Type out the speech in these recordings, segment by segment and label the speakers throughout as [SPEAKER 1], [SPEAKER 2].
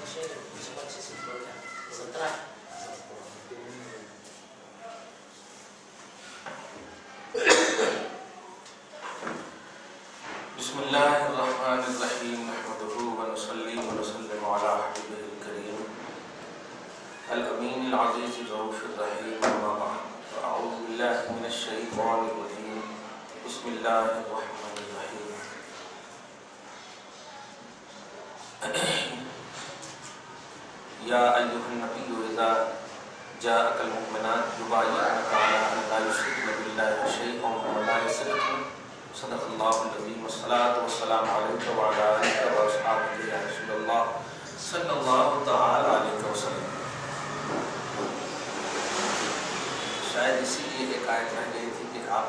[SPEAKER 1] بسم اللہ الرحمن الرحیم نحمده ونصلی ونسلم علی حبیبہ الکریم الامین العزیز الرؤوف الرحیم اما بعد اعوذ باللہ من الشیطان الرجیم بسم اللہ الرحمن الرحیم یا ایھا النبی اذا جاءک المؤمنات یبایعنک علی ان لا یشرکن باللہ شیئا ولا یسرقن صدق اللہ العظیم والصلاة والسلام علیکم وعلی آلہ واصحابہ یا رسول اللہ صلی اللہ تعالی علیہ وسلم۔ شاید اسی لیے ایک آیت رہ گئی تھی کہ آپ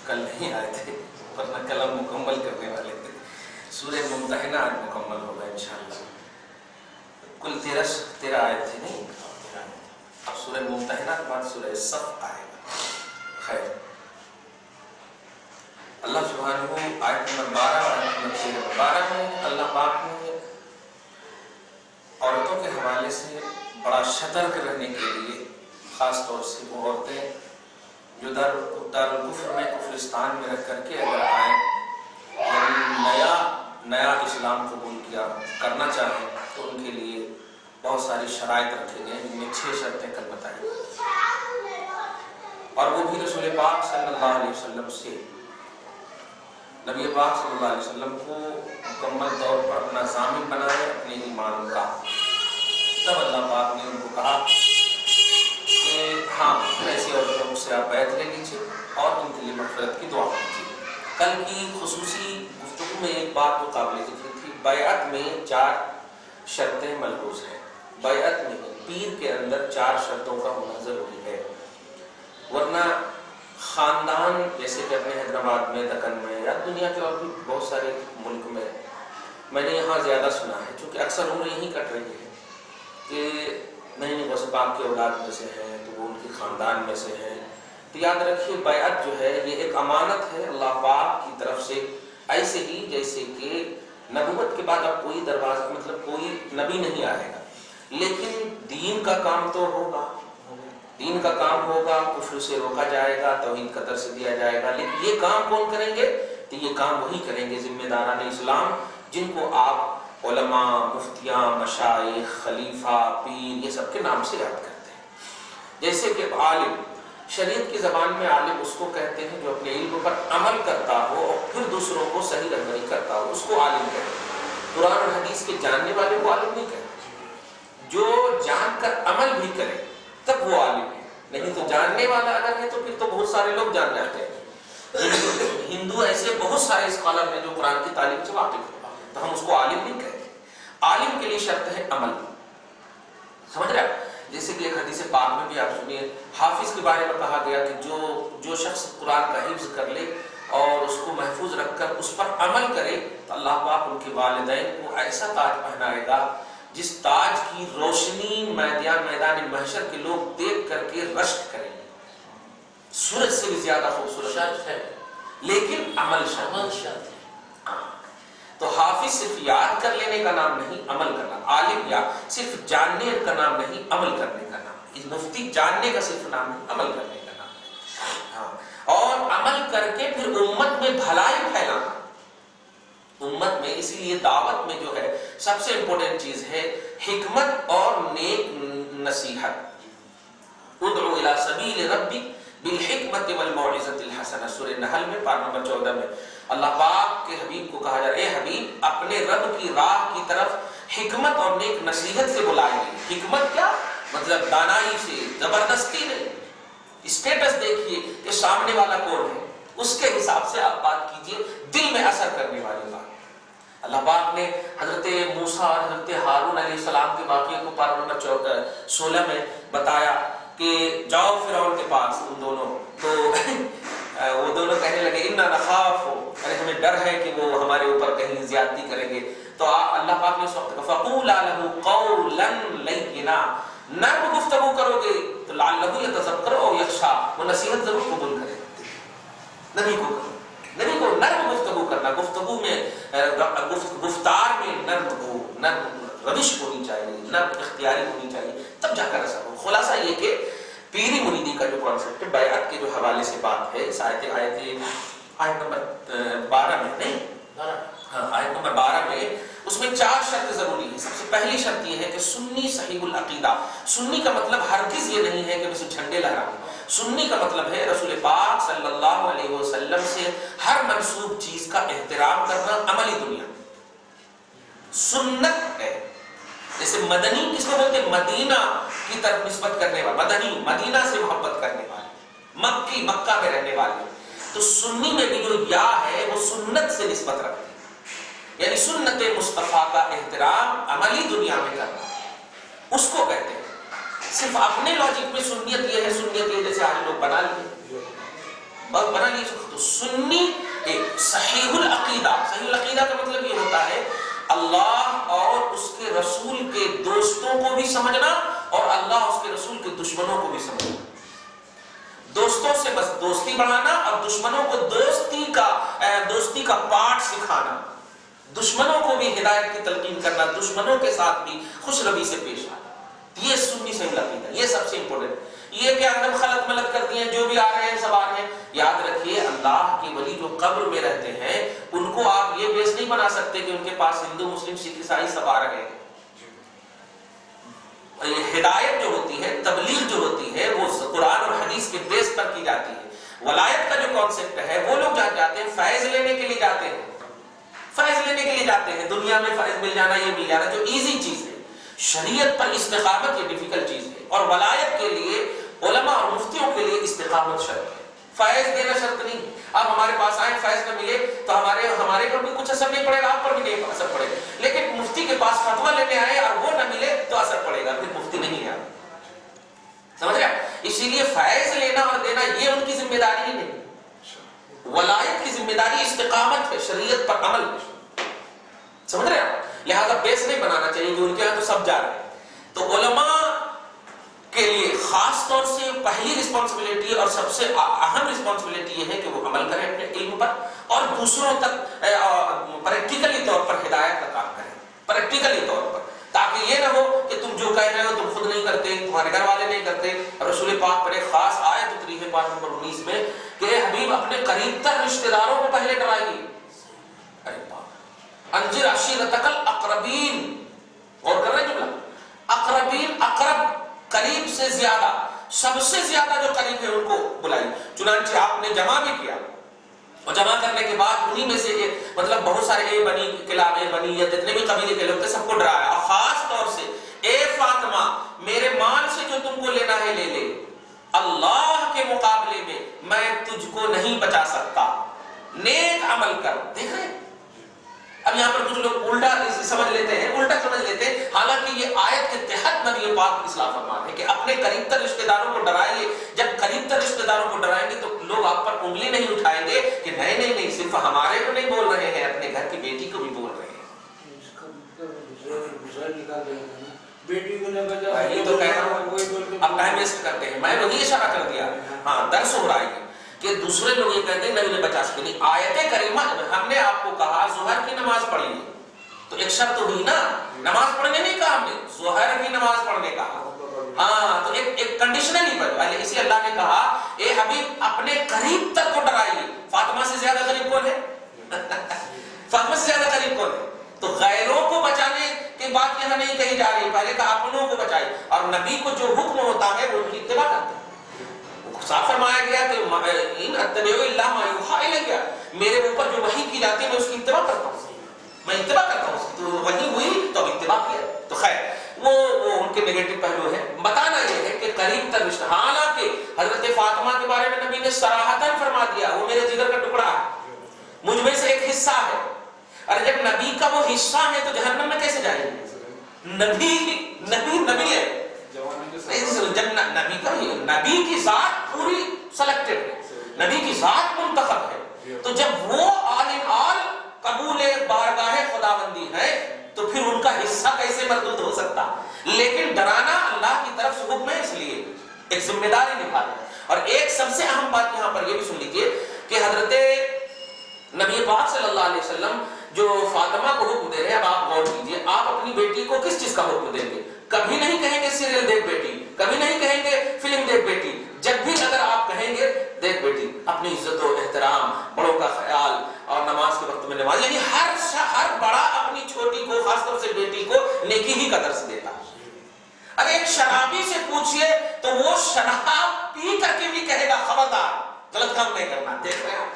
[SPEAKER 1] کل نہیں آئے تھے ورنہ کل ہم مکمل کرنے والے تھے۔ سورہ ممتحنہ آج مکمل ہوگا انشاءاللہ۔ کل 13 آیت تھی نہیں، اب سورہ ممتحنہ کے بعد سورہ صف آئے گا۔ خیر، اللہ سبحانہ آیت نمبر 12 اور آیت نمبر 12 میں اللہ پاک نے عورتوں کے حوالے سے بڑا سترک رہنے کے لیے، خاص طور سے وہ عورتیں جو دارالکفر میں کفرستان میں رہ کر کے اگر آئیں یعنی نیا اسلام قبول کیا کرنا چاہیں تو ان کے لیے بہت ساری شرائط رکھے گئے، جن میں 6 شرطیں کل بتائیں، اور وہ بھی رسول پاک صلی اللہ علیہ وسلم سے نبی پاک صلی اللہ علیہ وسلم کو مکمل طور پر اپنا ضامن بنائے اپنے ایمان کا۔ تب اللہ پاک نے ان کو کہا کہ ہاں ایسی عورتوں سے آپ بیعت لے لیجیے اور ان کے لیے مغفرت کی دعا کیجیے۔ کل کی خصوصی گفتگو میں ایک بات تو قابل ذکر تھی، بیعت میں 4 شرطیں ملحوظ ہیں۔ بیعت میں پیر کے اندر 4 شرطوں کا ہونا ضروری ہے، ورنہ خاندان جیسے کہ اپنے حیدرآباد میں، دکن میں یا دنیا کے اور بھی بہت سارے ملک میں نے یہاں زیادہ سنا ہے، چونکہ اکثر عمر یہی کٹ رہی ہے کہ نہیں غوث پاک کے اولاد میں سے ہیں تو وہ ان کے خاندان میں سے ہیں۔ تو یاد رکھیے بیعت جو ہے یہ ایک امانت ہے اللہ پاک کی طرف سے، ایسے ہی جیسے کہ نبوت کے بعد اب کوئی دروازہ مطلب کوئی نبی نہیں آئے گا، لیکن دین کا کام تو ہوگا، دین کا کام ہوگا، کفر سے روکا جائے گا، توحید کا درس دیا جائے گا، لیکن یہ کام کون کریں گے؟ تو یہ کام وہی کریں گے ذمہ داران اسلام جن کو آپ علماء، مفتیاں، مشائخ، خلیفہ، پیر یہ سب کے نام سے یاد کرتے ہیں۔ جیسے کہ عالم، شریعت کی زبان میں عالم اس کو کہتے ہیں جو اپنے علم پر عمل کرتا ہو اور پھر دوسروں کو صحیح رہنمائی کرتا ہو، اس کو عالم کہتے ہیں۔ قرآن اور حدیث کے جاننے والے کو عالم نہیں کہتے، جو جان کر عمل بھی کرے تب وہ عالم ہے، نہیں تو جاننے والا اگر ہے تو پھر تو بہت سارے لوگ جان جاتے ہیں۔ ہندو ایسے بہت سارے اسکالر ہیں جو قرآن کی تعلیم سے واقف ہیں، تو ہم اس کو عالم نہیں کہتے۔ عالم کے لیے شرط ہے عمل، سمجھ رہے ہیں؟ جیسے کہ ایک حدیث پاک میں بھی آپ سنیے، حافظ کے بارے میں کہا گیا کہ جو شخص قرآن کا حفظ کر لے اور اس کو محفوظ رکھ کر اس پر عمل کرے تو اللہ پاک ان کے والدین کو ایسا تاج پہنائے گا جس تاج کی روشنی میدان محشر کے لوگ دیکھ کر کے رشک کریں گے، سورج سے بھی زیادہ خوبصورت ہے، لیکن عمل شرط ہے۔ تو حافظ صرف یاد کر لینے کا نام نہیں، عمل کرنا۔ عالم یا صرف جاننے کا نام نہیں، عمل کرنے کا نام۔ مفتی جاننے کا صرف نام نہیں، عمل کرنے کا نام ہے۔ ہاں، اور عمل کر کے پھر امت میں بھلائی پھیلانا۔ امت میں اسی لیے دعوت میں جو ہے سب سے امپورٹنٹ چیز ہے حکمت اور نیک نصیحت۔ ادعو الی سبیل ربک بالحکمت والموعظۃ الحسنہ، سورہ نحل میں پارہ نمبر 14 میں اللہ پاک کے حبیب کو کہا جا رہا ہے، اے حبیب اپنے رب کی راہ کی طرف حکمت اور نیک نصیحت سے بلائیے۔ حکمت کیا مطلب؟ دانائی سے، زبردستی نہیں، اسٹیٹس دیکھیے کہ سامنے والا کون ہے، اس کے حساب سے آپ بات کیجئے، دل میں اثر کرنے والی بات۔ اللہ پاک نے حضرت موسیٰ اور حضرت ہارون علیہ السلام کے واقعے کو پارہ نمبر 16 میں بتایا کہ جاؤ فرعون کے پاس تم دونوں، تو وہ دونوں کہنے لگے انا نخاف، ارے ہمیں ڈر ہے کہ وہ ہمارے اوپر کہیں زیادتی کریں گے۔ تو اللہ پاک نے اس وقت کہا فقولا له قولا لینا، نرم گفتگو کرو گے تو لعلہ یتذکر او یخشی، وہ نصیحت ضرور قبول کرے۔ نبی کو نرم گفتگو کرنا، گفتگو میں گفتار میں نرم ہو، نرم روش ہونی چاہیے، نہ اختیاری ہونی چاہیے، تب جا کر اثر ہو۔ خلاصہ یہ کہ پیری مریدی کا جو کانسیپٹ ہے، بیعت کے جو حوالے سے بات ہے، اس آیت نمبر 12 میں نہیں، آیت نمبر 12 میں اس میں 4 شرط ضروری ہے۔ سب سے پہلی شرط یہ ہے کہ سنی صحیح العقیدہ۔ سنی کا مطلب ہرگز یہ نہیں ہے کہ بس جھنڈے لہرائیں، سنی کا مطلب ہے رسول پاک صلی اللہ علیہ وسلم سے ہر منسوب چیز کا احترام کرنا عملی دنیا میں سنت ہے۔ جیسے مدنی کس کو بولتے ہیں؟ مدینہ کی طرف نسبت کرنے والا، مدنی مدینہ سے محبت کرنے والے، مکی مکہ میں رہنے والے۔ تو سنی میں بھی جو یا ہے وہ سنت سے نسبت رکھتی ہے، یعنی سنت مصطفیٰ کا احترام عملی دنیا میں کرنا، اس کو کہتے ہیں۔ صرف اپنے لاجک میں سنیت یہ ہے، سنیت یہ جیسے آج لوگ بنا لیے، بس بنا لیے۔ تو سنی ایک صحیح العقیدہ، صحیح العقیدہ کا مطلب یہ ہوتا ہے اللہ اور اس کے رسول کے دوستوں کو بھی سمجھنا اور اللہ اس کے رسول کے دشمنوں کو بھی سمجھنا۔ دوستوں سے بس دوستی بڑھانا اور دشمنوں کو دوستی کا پاٹ سکھانا، دشمنوں کو بھی ہدایت کی تلقین کرنا، دشمنوں کے ساتھ بھی خوش روی سے پیش آنا، یہ سنی صحیح العقیدہ، یہ سب سے امپورٹنٹ۔ یہ کہ ہم خلط ملت کر دیے، جو بھی آ رہے ہیں سب آ رہے ہیں۔ یاد رکھیے اللہ کے ولی جو قبر میں رہتے ہیں ان کو آپ یہ بیس نہیں بنا سکتے کہ ان کے پاس ہندو مسلم سکھ عیسائی سب آ رہے ہیں۔ ہدایت جو ہوتی ہے، تبلیغ جو ہوتی ہے، وہ قرآن اور حدیث کے بیس پر کی جاتی ہے۔ ولایت کا جو کانسیپٹ ہے، وہ لوگ جاتے ہیں فیض لینے کے لیے جاتے ہیں، فیض لینے کے لیے جاتے ہیں، دنیا میں فیض مل جانا، یہ مل جانا جو ایزی چیز ہے۔ شریعت پر استقامت یہ ڈیفیکلٹ چیز ہے، اور ولایت کے لیے علماء اور مفتیوں کے لیے استقامت شرط ہے، فیض دینا شرط نہیں۔ اب ہمارے پاس آئے فیض نہ ملے تو ہمارے پر بھی کچھ اثر نہیں پڑے گا، آپ پر بھی نہیں اثر پڑے گا، لیکن مفتی کے پاس فتویٰ لینے آئے اور وہ نہ ملے تو اثر پڑے گا، پھر مفتی نہیں ہے، سمجھ رہے ہیں؟ اسی لیے فیض لینا اور دینا یہ ان کی ذمہ داری ہی نہیں، ولایت کی ذمہ داری استقامت ہے، شریعت پر عمل ہے، سمجھ رہے ہیں؟ لہذا بیس نہیں بنانا چاہیے کہ ان کے یہاں تو سب جا رہے ہیں۔ تو علماء کے لیے خاص طور سے پہلی رسپانسبلٹی اور سب سے اہم رسپانسبلٹی یہ ہے کہ وہ عمل کریں اپنے علم پر اور دوسروں تک پریکٹیکلی طور پر ہدایت کا کام کریں، پریکٹیکلی طور پر، تاکہ یہ نہ ہو کہ تم جو کہہ رہے ہو تم خود نہیں کرتے، تمہارے گھر والے نہیں کرتے۔ رسول پاک پر ایک خاص آیت اتری ہے پارہ نمبر 19 میں کہ حبیب اپنے قریب تر رشتہ داروں کو پہلے ڈرائیے۔ ارے باپ، انذر عشیرتک الاقربین، غور کر رہے ہیں جملہ، اقربین، اقرب قریب سے زیادہ، سب سے زیادہ جو قریب ہے ان کو بلائی۔ چنانچہ آپ نے جمع بھی کیا، اور جمع کرنے کے بعد انہی میں سے مطلب بہت سارے اے بنی کلاب، اے بنی یا جتنے بھی قبیلے کے لوگ تھے سب کو ڈرایا، اور خاص طور سے اے فاطمہ میرے مال سے جو تم کو لینا ہے لے لے، اللہ کے مقابلے میں تجھ کو نہیں بچا سکتا، نیک عمل کر۔ دیکھ رہے ہیں اب یہاں پر کچھ لوگ الٹا سمجھ لیتے ہیں، حالانکہ یہ آیت کے تحت نبی پاک اصلاح فرمان ہے کہ اپنے قریب تر رشتہ داروں کو ڈرائیے۔ جب قریب تر رشتہ داروں کو ڈرائیں گے تو لوگ آپ پر انگلی نہیں اٹھائیں گے کہ نہیں صرف ہمارے کو نہیں بول رہے ہیں، اپنے گھر کی بیٹی کو بھی بول رہے ہیں۔ یہ تو کہہ رہا ہوں، اب ٹائم ویسٹ کرتے ہیں، میں وہی اشارہ کر دیا، ہاں درس ہو رہا ہے کہ دوسرے لوگ یہ کہتے ہیں نبی نے بچا سکے نہیں۔ آیت کریمہ ہم نے آپ کو کہا ظہر کی نماز پڑھیے، تو ایک شرط ہوئی نا، نماز پڑھنے نہیں کہا ہم نے، ظہر کی نماز پڑھنے کا، ہاں تو ایک کنڈیشنلی پڑھ، اسی اللہ نے کہا اے حبیب اپنے قریب تک کو ڈرائیے۔ فاطمہ سے زیادہ قریب کون ہے؟ فاطمہ سے زیادہ قریب کون ہے؟ تو غیروں کو بچانے کی بات یہاں نہیں کہی جا رہی، پہلے کہا اپنوں کو بچائے، اور نبی کو جو حکم ہوتا ہے وہ ان کی اتباع کرتے ہیں۔ صاف فرمایا گیا کہ ان اتبع الا ما یوحی الی، میرے اوپر جو وحی کی جاتی ہے میں اس کی اتباع کرتا ہوں، میں اتباع کرتا ہوں، تو وحی ہوئی تو اتباع کیا۔ تو خیر وہ ان کے نیگیٹو پہلو ہے۔ بتانا یہ ہے کہ قریب تر رشتہ، حالانکہ حضرت فاطمہ کے بارے میں نبی نے صراحتاً فرما دیا وہ میرے جگر کا ٹکڑا ہے، مجھ میں سے ایک حصہ ہے، اور جب نبی کا وہ حصہ ہے تو جہنم میں کیسے جائیں گے؟ نبی ہے، جب نبی کی ذات پوری سلیکٹڈ ہے، نبی کی ذات منتخب ہے، تو جب وہ آل ان آل قبول بارگاہ خداوندی ہے تو پھر ان کا حصہ کیسے مردود ہو سکتا؟ لیکن ڈرانا اللہ کی طرف سے حکم ہے، اس لیے ایک ذمہ داری نبھانا۔ اور ایک سب سے اہم بات یہاں پر یہ بھی سن لیجیے کہ حضرت نبی پاک صلی اللہ علیہ وسلم جو فاطمہ کو حکم دے رہے ہیں، اب آپ غور کیجئے، آپ اپنی بیٹی کو کس چیز کا حکم دیں گے؟ کبھی نہیں کہیں گے سیریل دیکھ بیٹی، کبھی نہیں کہیں گے فلم دیکھ بیٹی. جب بھی اگر آپ کہیں گے دیکھ بیٹی اپنی عزت و احترام، بڑوں کا خیال اور نماز کے وقت میں نماز، یعنی ہر بڑا اپنی چھوٹی کو، خاص طور سے بیٹی کو نیکی ہی کا درس دیتا. اب ایک شرابی سے پوچھئے تو وہ شراب پی کر کے بھی کہے گا خبردار غلط کام نہیں کرنا. دیکھ رہے ہیں،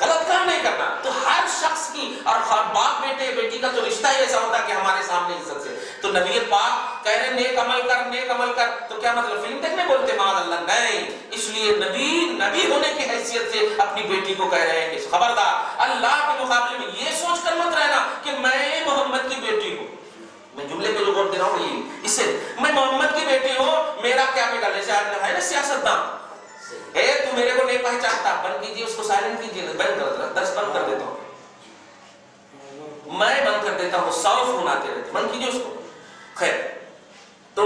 [SPEAKER 1] غلط کام نہیں کرنا. تو ہر شخص کی، اور باپ بیٹے بیٹی کا تو رشتہ ہی ایسا ہوتا ہے کہ ہمارے سامنے عزت سے. تو نبی پاک کہہ رہے نیک عمل کر، نیک عمل کر، تو کیا مطلب فلم دیکھنے بولتے معاذ اللہ؟ نہیں. اس لیے نبی ہونے کی حیثیت سے اپنی بیٹی کو کہہ رہے ہیں کہ خبردار اللہ کے مقابلے میں یہ سوچ کر مت رہنا کہ میں محمد کی بیٹی ہوں. میں جملے پہ جو غور دے رہا ہوں یہ اس سے، میں محمد کی بیٹی ہوں، میرا کیا بیٹا؟ جیسے آج ہے نا سیاست دان، تو میرے کو نہیں پہچانتا، بند کیجیے اس کو، سائلنٹ کیجیے، بند کر دیتا، درس بند کر دیتا ہوں، میں بند کر دیتا ہوں، ساؤف مناتے رہتے، بند کیجیے اس کو. خیر، تو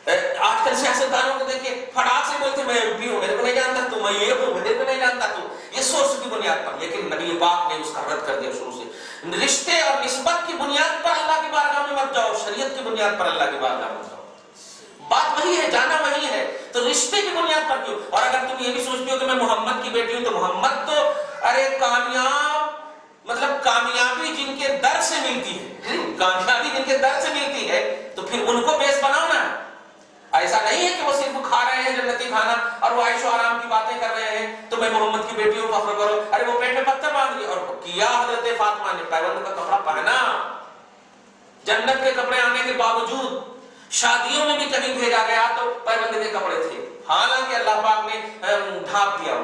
[SPEAKER 1] آج کل سیاستدانوں کو دیکھیے، پھٹاک سے بولتے میں ایم پی ہوں، میرے کو نہیں جانتا تو، میں یہ ہوں، میرے کو نہیں جانتا تو، یہ سوچ کی بنیاد پر. لیکن نبی پاک نے اس کا رد کر دیا شروع سے. رشتے اور نسبت کی بنیاد پر اللہ کی بارگاہ میں مت جاؤ، شریعت کی بنیاد پر اللہ کی بارگاہ میں جاؤ. بات وہی ہے، جانا وہی ہے. تو رشتے کی بنیاد پر کیوں؟ اور اگر تم یہ بھی سوچتی ہو کہ میں محمد کی بیٹی ہوں، تو محمد تو ارے کامیاب، مطلب کامیابی جن کے در سے ملتی ہے، کامیابی جن کے در سے ملتی ہے، تو پھر ان کو بیس بناؤ نا. ایسا نہیں ہے کہ وہ صرف کھا رہے ہیں جنتی کھانا اور وہ عیش و آرام کی باتیں کر رہے ہیں تو میں محمد کی بیٹی ہوں فخر کرو. ارے وہ پیٹ میں پتھر باندھ لیا، اور کیا حضرت فاطمہ نے پیوند کا کپڑا پہنا، جنت کے کپڑے آنے کے باوجود شادیوں میں بھی کہیں بھیجا گیا تو پیوند کے کپڑے تھے، حالانکہ اللہ پاک نے ڈھانپ دیا.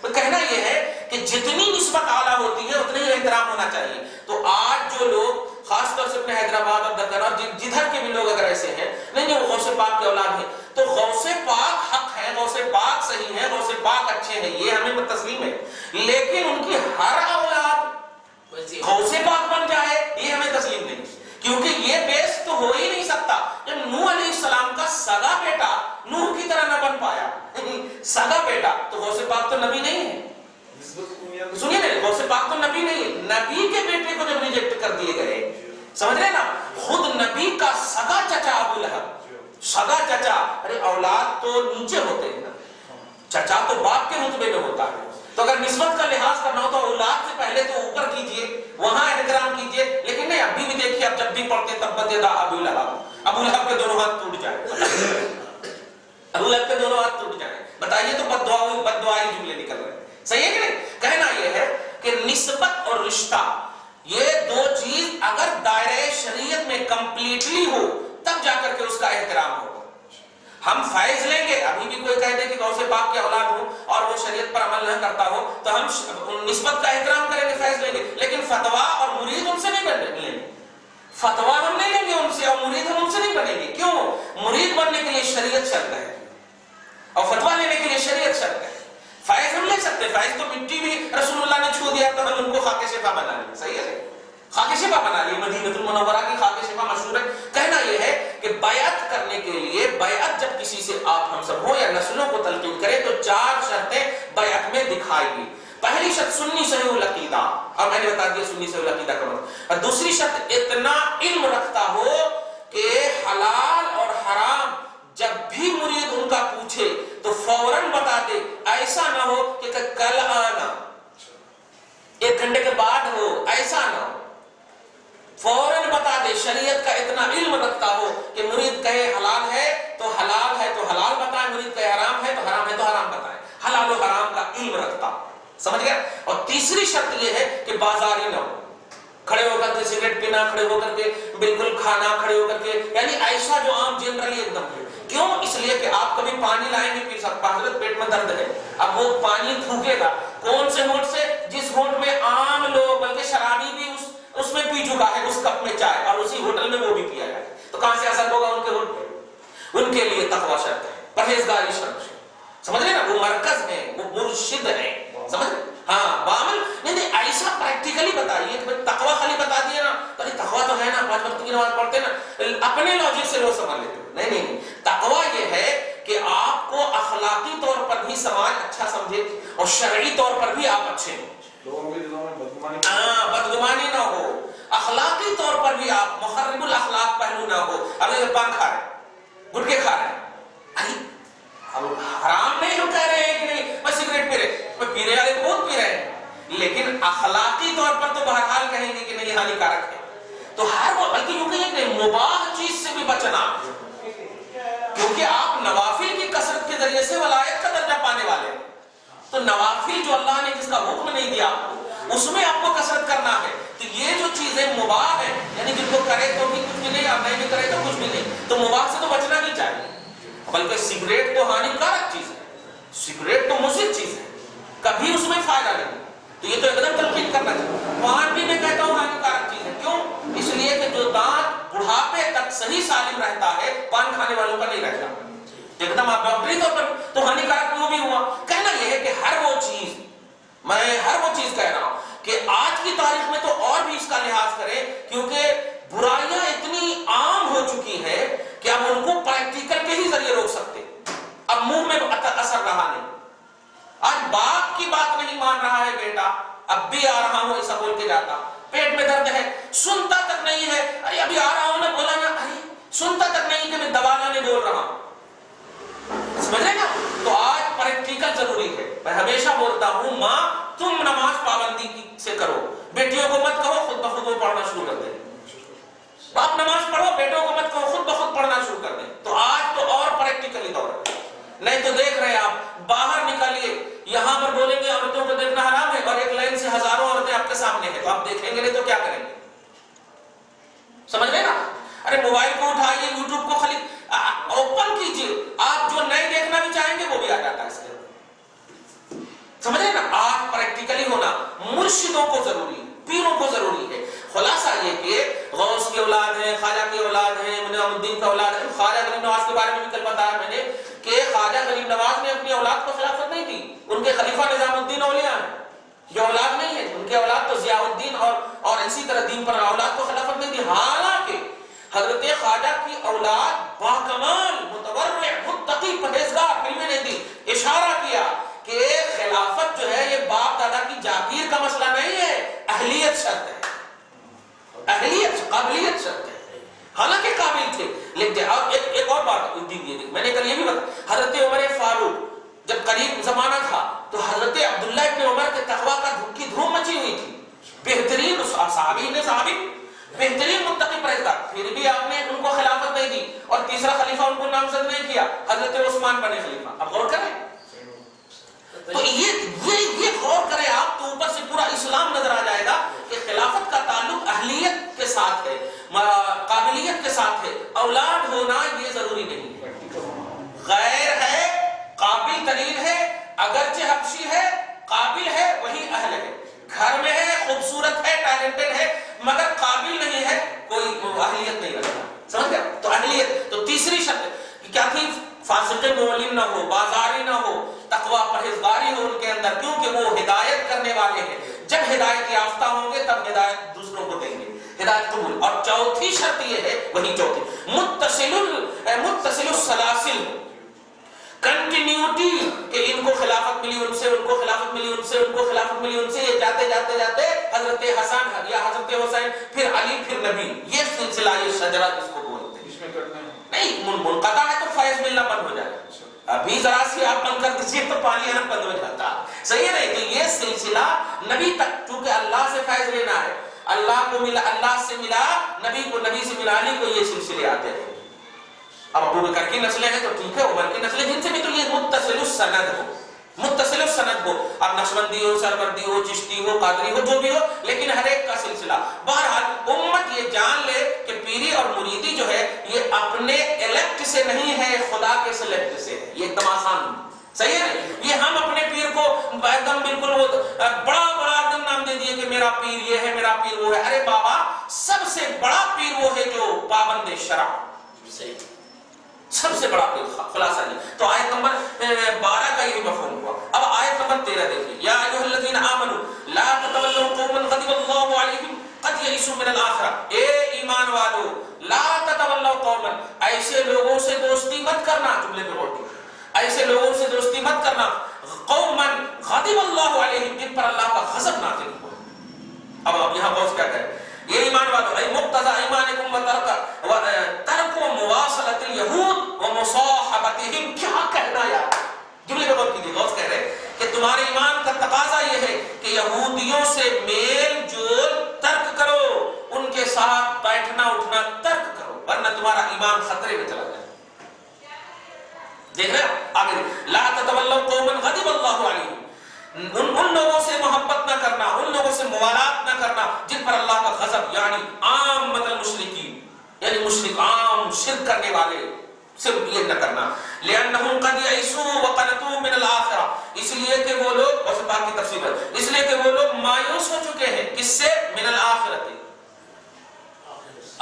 [SPEAKER 1] تو کہنا یہ ہے کہ جتنی نسبت اعلیٰ ہوتی ہے اتنا ہی احترام ہونا چاہیے. تو آج جو لوگ خاص طور سے اپنے حیدرآباد اور دکن اور جدھر کے بھی لوگ اگر ایسے ہیں، نہیں وہ غوث پاک کے اولاد ہیں، تو غوث پاک حق ہے، غوث پاک صحیح ہے، غوث پاک اچھے ہیں، یہ ہمیں تسلیم ہے. لیکن ان کی ہر اولاد غوث پاک بن جائے یہ ہمیں تسلیم نہیں، کیونکہ یہ بیس تو ہو ہی نہیں سکتا. جب نوح علیہ السلام کا سگا بیٹا نوح کی طرح نہ بن پایا، سگا بیٹا، تو غوث پاک تو نبی نہیں ہے. سنیے نا، غوث پاک تو نبی نہیں ہے. نبی کے بیٹے کو جب ریجیکٹ کر دیے گئے، سمجھ رہے نا، خود نبی کا سگا چچا ابو لہب، سگا چچا، ارے اولاد تو نیچے ہوتے ہیں نا، چچا تو باپ کے رتبے میں ہوتا ہے. تو اگر نسبت کا لحاظ کرنا ہو تو اولاد سے پہلے تو اوپر کیجئے، وہاں احترام کیجئے. لیکن نہیں، ابھی بھی دیکھیے، اب جب بھی پڑھتے تبت یدا ابو لہب کے دونوں ہاتھ ٹوٹ جائیں، ابو لہب کے دونوں ہاتھ ٹوٹ جائیں. بتائیے تو بد دعائی جملے نکل رہے ہیں، صحیح ہے کہ نہیں؟ کہنا یہ ہے کہ نسبت اور رشتہ، یہ دو چیز اگر دائرہ شریعت میں کمپلیٹلی ہو تب جا کر کے اس کا احترام ہوگا. ہم فیض لیں گے، ابھی بھی کوئی کہہ دے کہ غوث پاک کے اولاد ہوں اور وہ شریعت پر عمل نہ کرتا ہو تو ہم نسبت کا احترام کریں گے، فیض لیں گے، لیکن فتویٰ اور مرید ان سے نہیں لیں گے. فتویٰ ہم نہیں لیں گے ان سے، اور مرید ہم ان سے نہیں بنیں گے. کیوں؟ مرید بننے کے لیے شریعت شرط ہے اور فتویٰ لینے کے لیے شریعت شرط ہے. فیض ہم لے سکتے، فیض تو مٹی بھی رسول اللہ نے چھو دیا تو ہم ان کو خاک شفا بنا لیں، صحیح ہے، خاک شفا بنا لیے. مدینہ المنورہ کی خاک شفا مشہور ہے. کہنا یہ ہے کہ بیعت کرنے کے لیے، بیعت جب کسی سے آپ ہم سب ہو یا نسلوں کو تلقین کرے تو 4 شرطیں بیعت میں دکھائی گئی. پہلی شرط سنی صحیح العقیدہ، اور میں نے بتا دیا سنی صحیح العقیدہ کا مطلب. اور دوسری شرط اتنا علم رکھتا ہو کہ حلال اور حرام جب بھی مرید ان کا پوچھے تو فوراً بتا دے. ایسا نہ ہو کہ کل آنا، 1 گھنٹے کے بعد ہو، ایسا نہ ہو، فوراً بتا دے. شریعت کا اتنا علم رکھتا ہو کہ مرید کہے حلال ہے تو حلال بتائے، مرید کہے حرام ہے تو حرام بتائے. حلال و حرام کا علم رکھتا، سمجھ گیا. اور تیسری شرط یہ ہے کہ بازاری نہ ہو، کھڑے ہو کر کے سگریٹ پینا، کھڑے ہو کر کے بالکل کھانا، کھڑے ہو کر کے، یعنی ایسا جو عام جنرلی ایک دم ہے. کیوں؟ اس لیے کہ آپ کبھی پانی لائیں گے پی سکتا، حضرت پیٹ میں درد ہے، اب وہ پانی تھوکے گا کون سے ہونٹ سے؟ جس ہونٹ میں عام لوگ بلکہ شرابی بھی اس میں پی چکا ہے، اس کپ میں چائے، اور اسی ہوٹل میں وہ بھی پیا ہے، تو کہاں سے اثر ہوگا ان کے ہونٹ پہ؟ ان کے لیے تقویٰ شرط ہے، پرہیزگاری شرط ہے، سمجھ رہے نا، وہ مرکز ہے، وہ مرشد ہے، سمجھ رہے؟ ہاں بعمل نہیں ایسا پریکٹیکلی بتائیے کہ تقویٰ خالی بتا دیے نا، ارے تقویٰ تو ہے نا، 5 وقت کی نماز پڑھتے نا، اپنے لاجک سے وہ سمجھ لیتے. نہیں، تقویٰ یہ ہے کہ آپ کو اخلاقی طور پر بھی سماج اچھا سمجھے اور شرعی طور پر بھی آپ اچھے ہیں. بدگمانی نہ ہو، اخلاقی طور پر بھی آپ مخرب الاخلاق پہلو نہ ہو. اب یہ پان کھا رہے ہیں، گٹکے کھا رہے ہیں، ہم حرام نہیں ہم کہہ رہے ہیں کہ نہیں میں سگریٹ پی رہے، میں پینے والے تو بہت پی رہے ہیں، لیکن اخلاقی طور پر تو بہرحال کہیں گے کہ نہیں ہانیکارک ہے. تو ہر وہ بلکہ یوں کہیں کہ مباح چیز سے بھی بچنا، کیونکہ آپ نوافل کی کثرت کے ذریعے سے ولایت کا درجہ پانے والے ہیں. تو نوافل جو اللہ نے جس کا حکم نہیں دیا آپ کو، اس میں آپ کو کثرت کرنا ہے. تو یہ جو چیزیں مباح ہیں، یعنی جن کو کرے تو بھی کچھ بھی نہیں اور نہیں بھی کرے تو کچھ بھی نہیں، تو مباح سے تو بچنا ہی چاہیے. بلکہ سگریٹ تو ہانیکارک چیز ہے، سگریٹ تو مضر چیز ہے، کبھی اس میں فائدہ نہیں. تو یہ تو ایک دم تلقین کرنا چاہیے. پان بھی میں کہتا ہوں ہانیکارک چیز ہے. کیوں؟ اس لیے کہ جو دانت بڑھاپے تک صحیح سالم رہتا ہے، پان کھانے والوں کا نہیں رہتا. ایک دم آپ ڈاکٹری طور پر تو ہانیکارک کیوں بھی ہوا. کہنا یہ ہے کہ ہر وہ چیز، میں ہر وہ چیز کہہ رہا ہوں کہ آج کی تاریخ میں تو اور بھی اس کا لحاظ کریں، کیونکہ برائیاں اتنی عام ہو چکی ہیں کہ اب ان کو پریکٹیکل کے ہی ذریعے روک سکتے. اب منہ میں اثر رہا نہیں. آج باپ کی بات نہیں مان رہا ہے بیٹا، اب بھی آ رہا ہوں ایسا بول کے جاتا. پیٹ میں درد ہے، سنتا تک نہیں ہے، ارے ابھی آ رہا ہوں میں بولا نا، ارے سنتا تک نہیں کہ میں دبا لانے بول رہا ہوں. سمجھ رہے نا؟ تو آج پریکٹیکل ضروری ہے. میں ہمیشہ بولتا ہوں ماں تم نماز پابندی سے کرو، بیٹیوں کو مت کہو خود بخود وہ پڑھنا شروع کر دیں. باپ نماز پڑھو، بیٹوں کو مت کہو خود بخود پڑھنا شروع کر دیں. تو آج تو اور پریکٹیکلی دور ہے. نہیں تو دیکھ رہے ہیں آپ، باہر نکلیے، یہاں پر بولیں گے عورتوں کو دیکھنا حرام ہے اور ایک لائن سے ہزاروں عورتیں آپ کے سامنے ہیں، تو آپ دیکھیں گے نہیں تو کیا کریں گے؟ سمجھ رہے نا؟ ارے موبائل کو اٹھائیے، یوٹیوب کو خالی اوپن کیجئے، آپ جو نہیں دیکھنا بھی چاہیں گے وہ بھی آ جاتا ہے اس کے. سمجھ رہے نا؟ آج پریکٹیکلی ہونا مرشدوں کو ضروری، پیروں کو ضروری ہے. خلاصہ یہ کہ غوث کی اولاد ہے، خواجہ کی اولاد ہے، نظام الدین کا اولاد ہے. خواجہ غریب نواز کے بارے میں بھی کل بتایا میں نے کہ خواجہ غریب نواز نے اپنی اولاد کو خلافت نہیں دی. ان کے خلیفہ نظام الدین اولیاء ہیں، جو اولاد نہیں ہے ان کے اولاد تو ضیاء الدین اور اسی طرح دین پر اولاد کو خلافت نہیں دی. حالانکہ حضرت خواجہ کی اولاد باکمال متورع متقی پرہیزگار، فلمیں نہیں دی. اشارہ کیا کہ خلافت جو ہے یہ باپ دادا کی جاگیر کا مسئلہ نہیں ہے، اہلیت شرط ہے، اہلیت قابلیت شرط ہے. حالانکہ قابل تھے لیکن. اور ایک اور بات میں نے کل یہ بھی بتا، حضرت عمر فاروق جب قریب زمانہ تھا تو حضرت عبداللہ ابن عمر کے تقویٰ کا کی دھوم مچی ہوئی تھی. بہترین صحابی بہترین متقی پرہیزگار، پھر بھی آپ نے ان کو خلافت نہیں دی اور تیسرا خلیفہ ان کو نامزد نہیں کیا، حضرت عثمان بنے خلیفہ. اب غور کریں تو یہ غور کریں آپ تو اوپر سے پورا اسلام نظر آ جائے گا کہ خلافت کا تعلق اہلیت کے ساتھ ہے، قابلیت کے ساتھ ہے. اولاد ہونا یہ ضروری نہیں ہے. غیر ہے، قابل ترین ہے، اگرچہ حبشی ہے، قابل ہے، وہی اہل ہے. گھر میں ہے، خوبصورت ہے، ٹیلنٹڈ ہے، مگر قابل نہیں ہے، کوئی اہلیت نہیں رکھتا. سمجھ گیا؟ تو اہلیت تو تیسری شرط کیا تھی؟ فاسق معلم نہ ہو، بازاری نہ ہو، تقویٰ پرہیزگاری ہو ان کے اندر، کیونکہ وہ ہدایت کرنے والے ہیں. جب ہدایت یافتہ ہوں گے تب ہدایت دوسروں کو دیں گے، ہدایت قبول. اور چوتھی شرط یہ ہے، وہی چوتھی، متصل السلاسل، کنٹینیوٹی، کہ ان کو خلافت ملی ان سے، ان کو خلافت ملی ان سے، ان کو خلافت ملی ان سے، یہ جاتے جاتے جاتے حضرت حسن یا حضرت حسین، پھر علی، پھر نبی. یہ سلسلہ، یہ شجرہ جس کو بولتے ہیں. اس میں کرنا ہے نہیں، منقطع ہے تو فیض ملنا بند ہو جائے. ابھی ذرا سی آپ بند کر دیجیے تو پانی آنا بند ہو جاتا. صحیح ہے نہیں؟ تو یہ سلسلہ نبی تک، چونکہ اللہ سے فیض لینا ہے، اللہ کو ملا، اللہ سے ملا نبی کو، نبی سے ملا علی کو، یہ سلسلے آتے ہیں. اب ابو بکر کی نسلیں ہیں تو ٹھیک ہے، عمر کی نسلیں، جن سے بھی تو یہ متصل السند ہو، متصل السند ہو. اب نقشبندی ہو، سربردی ہو، چشتی ہو، قادری ہو، جو بھی ہو، لیکن ہر ایک کا سلسلہ. بہرحال امت یہ جان لے کہ پیری اور مریدی جو ہے یہ اپنے الیکٹ سے نہیں ہے، خدا کے سلیکٹ سے ہے. یہ ایک دم آسان، صحیح ہے. یہ ہم اپنے پیر کو ایک دم بالکل وہ بڑا ایک دم نام دے دیے کہ میرا پیر یہ ہے، میرا پیر وہ ہے. ارے بابا، سب سے بڑا پیر وہ ہے جو پابند شرع، سب سے بڑا پیر. خلاصہ نہیں. تو آیت نمبر 12 کا یہ مفہوم ہوا. اب آیت نمبر 13 دیکھیے، یا ایھا الذین آمنوا لا تتولوا قوما غضب اللہ علیہم قد یئسوا من الآخرہ. اے ایمان والو، لا تتولوا قوما، ایسے لوگوں سے دوستی مت کرنا. جملے پہ غور کیجیے، ایسے لوگوں سے دوستی مت کرنا، قوما غضب اللہ علیہم، جن پر اللہ کا غضب نازل ہو. اب یہاں غوث کیا کہے؟ یہ ایمان والو ای مقتضى ایمانکم و ترک مواصلۃ الیہود و مصاحبتہم. کیا کہنا یار، جملے پہ غور کیجیے. غوث کہہ رہے کہ تمہارے ایمان کا تقاضا یہ ہے کہ یہودیوں سے میل جول ترک کرو، ان کے ساتھ بیٹھنا اٹھنا ترک کرو، ورنہ تمہارا ایمان خطرے میں چلا جائے. دیکھ رہے ہیں آگے، لا تتولوا قوما غضب اللہ علیہم، ان لوگوں سے محبت نہ کرنا، ان لوگوں سے موالات نہ کرنا جن پر اللہ کا غضب، یعنی عام مطلب مشرکین، یعنی مشرک عام شرک کرنے والے، صرف یہ نہ کرنا. لأنهم قد يئسوا وقنطوا من الآخرة، اس لیے کہ وہ لوگ، اور بات کی تفصیل ہے، اس لیے کہ وہ لوگ مایوس ہو چکے ہیں کس سے؟ من الآخرة،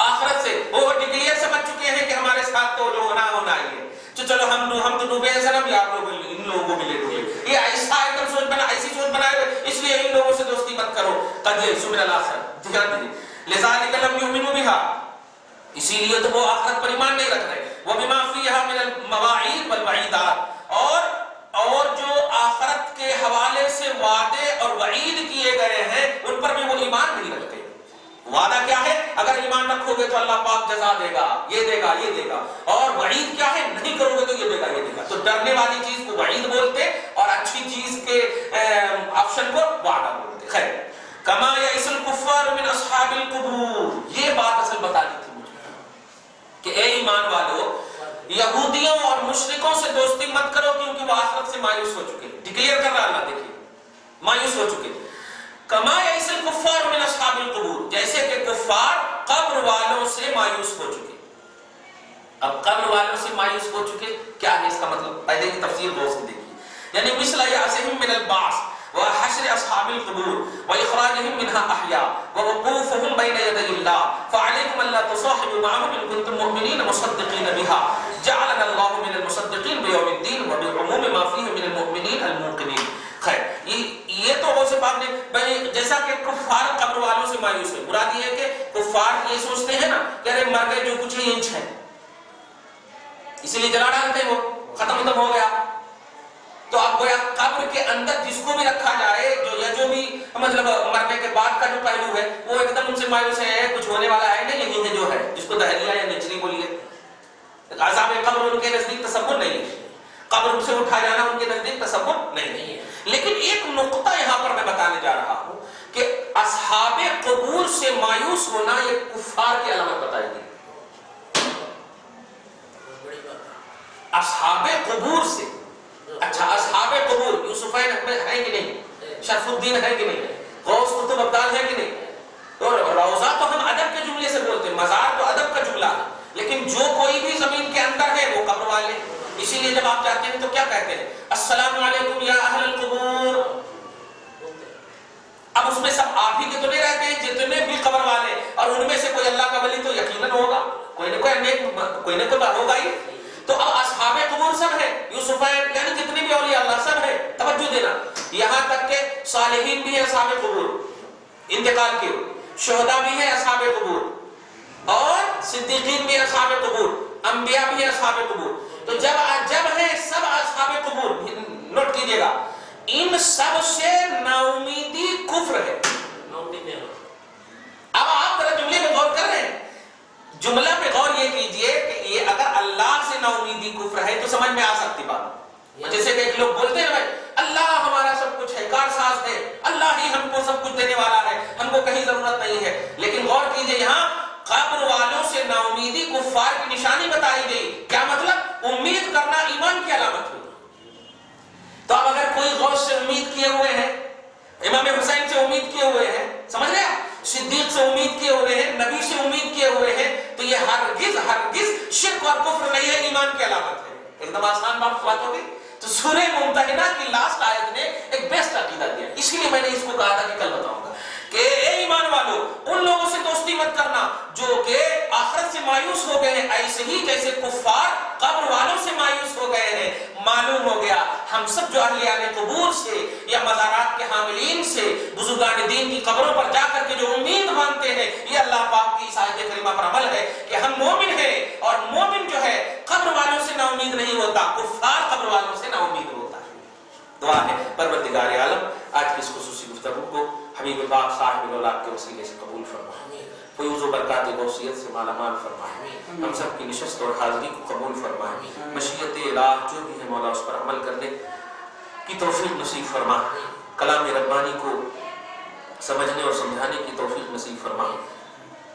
[SPEAKER 1] آخرت سے. وہ ڈکلیئر سمجھ چکے ہیں کہ ہمارے ساتھ تو جو ہونا ہی ہے، چلو ہم تو ڈوبے ہیں سنم، یا آپ لوگ ان لوگوں کو بھی لے ڈوبے. یہ ایسا ایک سوچ بنا، ایسی سوچ بنائے ہوئے، اس لیے ان لوگوں سے دوستی مت کرو. قد یئسوا من الآخرة، دھیان دیجیے. لذلك لم يؤمنوا بها، اسی لیے تو وہ آخرت پر ایمان نہیں رکھ رہے. وبما فيها من المواعيد والوعيدات، اور جو آخرت کے حوالے سے وعدے اور وعید کیے گئے ہیں ان پر بھی وہ ایمان نہیں رکھتے. وعدہ کیا ہے؟ اگر ایمان رکھو گے تو اللہ پاک جزا دے گا، یہ دے گا، یہ دے گا. اور وعید کیا ہے؟ نہیں کرو گے تو یہ دے گا، یہ دے گا. تو ڈرنے والی چیز کو وعید بولتے اور اچھی چیز کے آپشن کو وعدہ بولتے. خیر، کما یئس الکفار من اصحاب القبور، یہ بات اصل بتانی تھی کہ اے ایمان والو، یہودیوں اور مشرکوں سے دوستی مت کرو کیونکہ وہ آخرت سے مایوس ہو چکے. ڈکلیئر کر رہا اللہ، دیکھیے مایوس ہو چکے. کما یئس الکفار من اصحاب القبور، جیسے کہ کفار قبر والوں سے مایوس ہو چکے. اب قبر والوں سے مایوس ہو چکے کیا ہے اس کا مطلب؟ پہلے کی تفسیر غور سے دیکھیے. یعنی مثل یأسهم من البعث وحشر اصحاب القبور واخراجهم منها احیاء ووقوفهم بین یدی اللہ فعلیکم الا تصاحبوا معهم ان کنتم مؤمنین مصدقین بها جعلنا اللہ من المصدقین بیوم الدین وبعموم ما فیہ من المؤمنین الموقنین. خیر، یہ تو غوث پاک نے بھائی جیسا کہ کفار قبر والوں سے مایوس ہے. مراد یہ ہے کہ کفار یہ سوچتے ہیں نا کہ ارے مر گئے جو کچھ ہے یہ ہے، اسی لیے جلا ڈالتے وہ ختم ہو گیا. تو اب گویا قبر کے اندر جس کو بھی رکھا جائے جو بھی مطلب مرنے کے بعد کا جو پہلو ہے وہ ایک دم ان سے مایوس ہے، کچھ ہونے والا ہے نہیں، یہی ہے جو ہے، جس کو دہریہ یا نچلی بولیے. عذاب قبر ان کے نزدیک تصور نہیں ہے، قبر سے اٹھا جانا ان کے نزدیک تصور نہیں ہے. لیکن ایک نقطہ یہاں پر میں بتانے جا رہا ہوں کہ اصحاب قبور سے مایوس ہونا یہ کفار کی علامت بتائی گئی. اصحاب قبور سے، اچھا اصحاب قبور یوسفین ہے کہ نہیں، شرف الدین ہے کہ نہیں، غوث قطب ابدال ہے کہ نہیں. اور روضہ تو ہم ادب کے جملے سے بولتے ہیں، مزار تو ادب کا جملہ ہے، لیکن جو کوئی بھی زمین کے اندر ہے وہ قبر والے. اسی لیے جب آپ جاتے ہیں تو کیا کہتے ہیں؟ السلام علیکم یا اہل القبور. اب اس میں سب آپ ہی کے تو نہیں رہتے ہیں، جتنے بھی قبر والے، اور ان میں سے کوئی اللہ کا ولی تو یقیناً ہوگا، کوئی نہ کوئی بات ہوگا ہی. تو اب اصحاب قبور سب ہے، یوسفین یعنی جتنے بھی اولیاء اللہ سب ہے. توجہ دینا، یہاں تک کہ صالحین بھی ہے اصحاب قبور، انتقال کے شہداء بھی ہے اصحاب قبور، اور صدیقین بھی اصحاب قبور، انبیاء بھی اصحاب قبور. تو جب ہے سب اصحاب قبور، نوٹ کیجئے گا، ان سب سے ناامیدی کفر ہے. اب آپ ذرا جملے میں غور کر رہے ہیں، جملہ پہ غور یہ کیجئے کہ یہ اگر اللہ سے ناامیدی کفر ہے تو سمجھ میں آ سکتی بات. جیسے کہ ایک لوگ بولتے ہیں بھائی اللہ ہمارا سب کچھ ہے، کارساز ہے، اللہ ہی ہم کو سب کچھ دینے والا ہے، ہم کو کہیں ضرورت نہیں ہے. لیکن غور کیجئے یہاں قبر والوں سے ناامیدی کفار کی نشانی بتائی گئی. کیا مطلب؟ امید کرنا ایمان کی علامت ہوئی. تو اب اگر کوئی غوث سے امید کیے ہوئے ہیں، امام حسین سے امید کیے ہوئے ہیں، سمجھ رہے ہیں، صدیق سے امید کیے ہوئے ہیں، نبی سے امید کیے ہوئے ہیں، تو یہ ہرگز شرک اور کفر نہیں ہے، ایمان کی علامت ہے. ایک دم آسان بات ہوگی. تو سورہ ممتحنہ کی لاسٹ آیت نے ایک بیسٹ عقیدہ دیا. اس لیے میں نے اس کو کہا تھا کہ کل بتاؤں گا کہ اے ایمان والو، ان لوگوں سے دوستی مت کرنا جو کہ آخرت سے مایوس ہو گئے ہیں، ایسے ہی جیسے کفار قبر والوں سے مایوس ہو گئے ہیں. معلوم ہو گیا ہم سب جو اہلیان قبور سے یا مزارات کے حاملین سے، بزرگان دین کی قبروں پر جا کر کے جو امید مانتے ہیں، یہ اللہ پاک کی اس آیت کریمہ پر عمل ہے کہ ہم مومن ہیں. اور مومن جو ہے قبر والوں سے نا امید نہیں ہوتا، کفار قبر والوں سے نا امید ہوتا ہے. دعا ہے پروردگار عالم آج کی اس خصوصی گفتگو کو حبیب پاک صاحب الولاد کے وسیلے سے قبول فرما، فیوز و برکات غوثیت سے مالا مال فرما، ہم سب کی نشست اور حاضری کو قبول فرما، مشیت الہ جو بھی ہے مولا اس پر عمل کرنے کی توفیق نصیب فرما، کلام ربانی کو سمجھنے اور سمجھانے کی توفیق نصیب فرما۔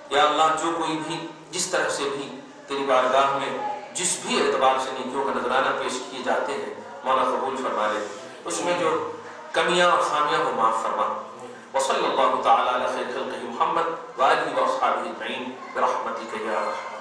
[SPEAKER 1] یا اللہ جو کوئی بھی جس طرح سے بھی تیری بارگاہ میں جس بھی اعتبار سے نیکیوں کا نذرانہ پیش کیے جاتے ہیں مولا قبول فرما لے، اس میں جو کمیاں اور خامیاں وہ معاف فرما۔ وصلی اللہ تعالی علی خیر خلقہ محمد وآلہ واصحابہ اجمعین برحمتک یا ارحم